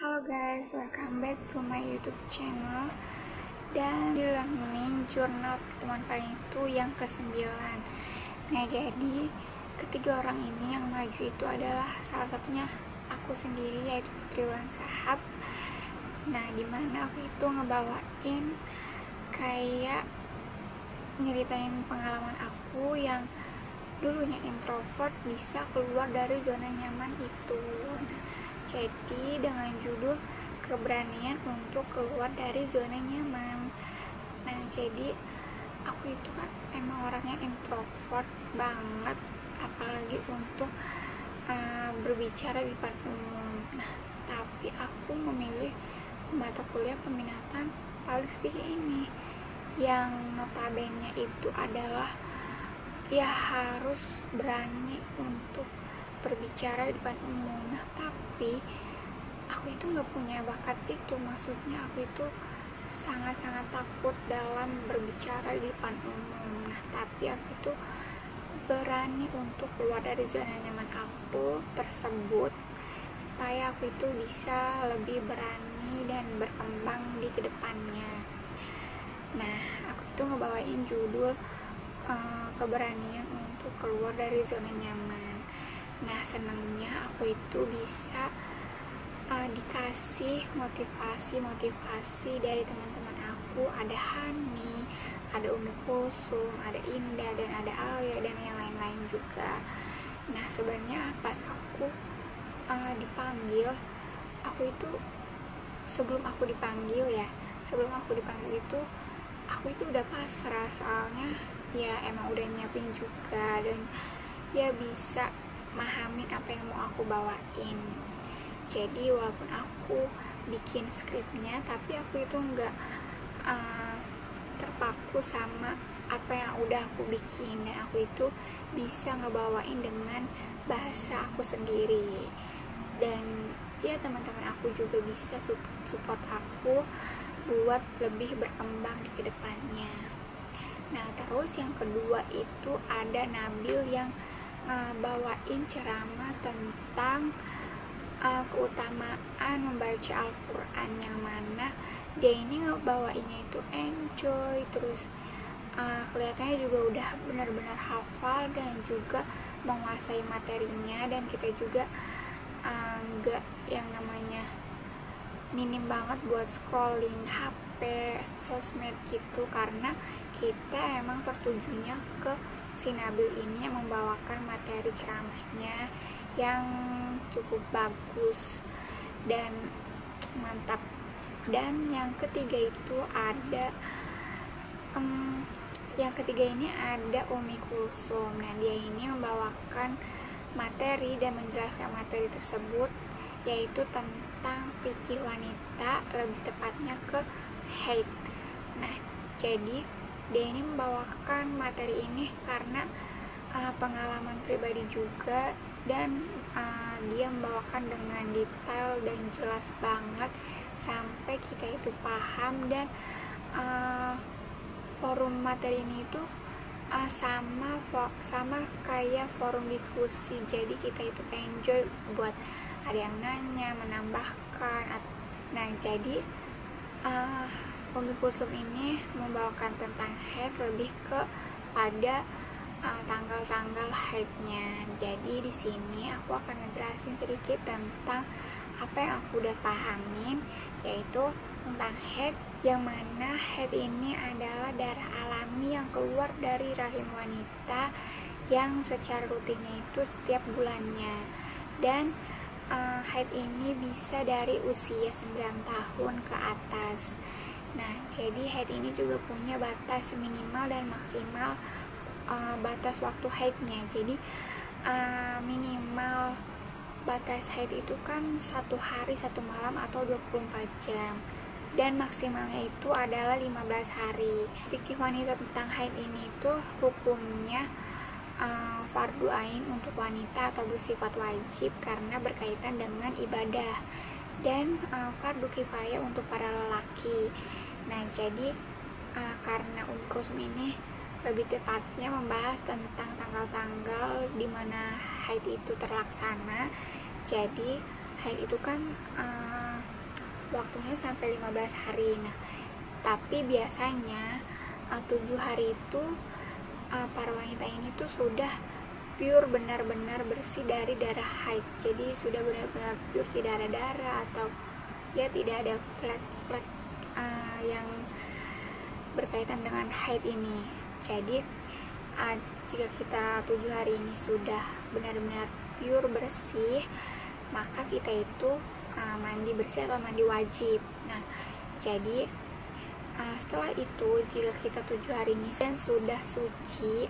Halo guys, welcome back to my YouTube channel. Dan di learning jurnal pertemuan kali itu yang ke-9. Nah, jadi ketiga orang ini yang maju itu adalah salah satunya aku sendiri, yaitu Putri Wulan Sahab. Nah, dimana aku itu ngebawain kayak nyeritain pengalaman aku yang dulunya introvert bisa keluar dari zona nyaman itu. Nah, jadi dengan judul keberanian untuk keluar dari zona nyaman. Nah, jadi aku itu kan emang orangnya introvert banget, apalagi untuk berbicara di depan umum. Nah, tapi aku memilih mata kuliah peminatan public speaking ini, yang notabene itu adalah ya harus berani untuk berbicara di depan umum. Nah, tapi aku itu nggak punya bakat itu, maksudnya aku itu sangat-sangat takut dalam berbicara di depan umum. Nah, tapi aku itu berani untuk keluar dari zona nyaman aku tersebut supaya aku itu bisa lebih berani dan berkembang di kedepannya. Nah, aku itu ngebawain judul keberanian untuk keluar dari zona nyaman. Nah, senangnya aku itu bisa dikasih motivasi dari teman-teman aku. Ada Hani, ada Umi Kulsum, ada Indah, dan ada Alia, dan yang lain-lain juga. Nah, sebenarnya pas aku dipanggil, aku itu sebelum aku dipanggil itu aku itu udah pasrah, soalnya ya emang udah nyiapin juga dan ya bisa mahamin apa yang mau aku bawain. Jadi walaupun aku bikin skripnya, tapi aku itu nggak terpaku sama apa yang udah aku bikin, dan aku itu bisa ngebawain dengan bahasa aku sendiri. Dan ya teman-teman aku juga bisa support aku buat lebih berkembang di kedepannya. Nah, terus yang kedua itu ada Nabil yang bawain ceramah tentang keutamaan membaca Al-Quran, yang mana dia ini ngebawainnya itu enjoy, terus kelihatannya juga udah benar-benar hafal dan juga menguasai materinya. Dan kita juga nggak yang namanya minim banget buat scrolling HP, sosmed gitu, karena kita emang tertujunya ke si Nabil ini yang membawakan materi ceramahnya yang cukup bagus dan mantap. Dan yang ketiga itu ada ini ada Umi Kulsum. Nah, dia ini membawakan materi dan menjelaskan materi tersebut, yaitu tentang fikih wanita, lebih tepatnya ke haid. Nah, jadi dia ini membawakan materi ini karena pengalaman pribadi juga, dan dia membawakan dengan detail dan jelas banget sampai kita itu paham. Dan forum materi ini itu sama kayak forum diskusi, jadi kita itu enjoy buat ada yang nanya, menambahkan. Nah, jadi Umi Kulsum ini membawakan tentang haid, lebih ke pada tanggal-tanggal haidnya. Jadi di sini aku akan ngejelasin sedikit tentang apa yang aku udah pahamin, yaitu tentang haid, yang mana haid ini adalah darah alami yang keluar dari rahim wanita yang secara rutinnya itu setiap bulannya. Dan haid ini bisa dari usia 9 tahun ke atas. Nah, jadi haid ini juga punya batas minimal dan maksimal batas waktu haidnya. Jadi minimal batas haid itu kan 1 hari 1 malam atau 24 jam, dan maksimalnya itu adalah 15 hari. Fikih wanita tentang haid ini itu hukumnya fardu ain untuk wanita atau bersifat wajib karena berkaitan dengan ibadah, dan fardu kifayah untuk para lelaki. Nah, jadi karena Umi Kulsum ini lebih tepatnya membahas tentang tanggal-tanggal di mana haid itu terlaksana. Jadi haid itu kan waktunya sampai 15 hari. Nah, tapi biasanya 7 hari itu para wanita ini tuh sudah pure, benar-benar bersih dari darah haid. Jadi sudah benar-benar pure, tidak ada darah atau ya tidak ada flek-flek yang berkaitan dengan haid ini. Jadi jika kita 7 hari ini sudah benar-benar pure bersih, maka kita itu mandi bersih atau mandi wajib. Nah, jadi setelah itu jika kita 7 hari ini dan sudah suci,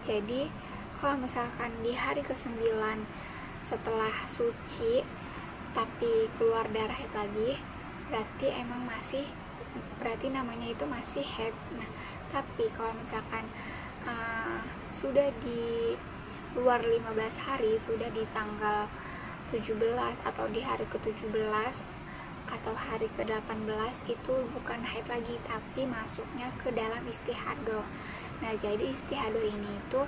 jadi kalau misalkan di hari ke-9 setelah suci tapi keluar darah haid lagi, berarti namanya itu masih haid. Nah, tapi kalau misalkan sudah di luar 15 hari, sudah di tanggal 17 atau di hari ke-17 atau hari ke-18, itu bukan haid lagi tapi masuknya ke dalam istihadah. Nah, jadi istihadah ini itu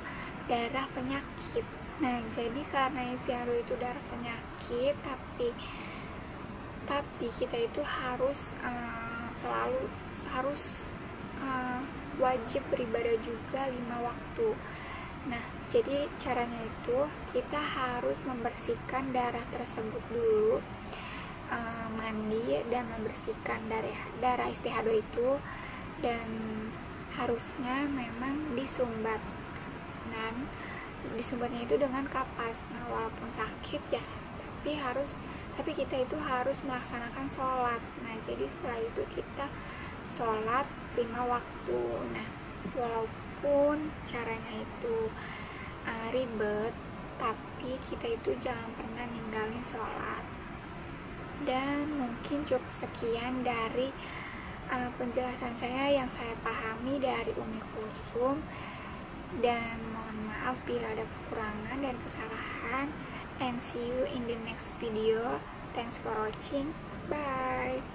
darah penyakit. Nah, jadi karena istihadah itu darah penyakit, tapi kita itu harus wajib beribadah juga 5 waktu. Nah, jadi caranya itu kita harus membersihkan darah tersebut dulu, mandi dan membersihkan darah istihadah itu, dan harusnya memang disumbat, dan disumbatnya itu dengan kapas. Nah, walaupun sakit ya, tapi kita itu harus melaksanakan sholat. Nah, jadi setelah itu kita sholat 5 waktu. Nah, walaupun caranya itu ribet, tapi kita itu jangan pernah ninggalin sholat. Dan mungkin cukup sekian dari penjelasan saya yang saya pahami dari Umi Kulsum, dan mohon maaf bila ada kekurangan dan kesalahan, and see you in the next video. Thanks for watching. Bye.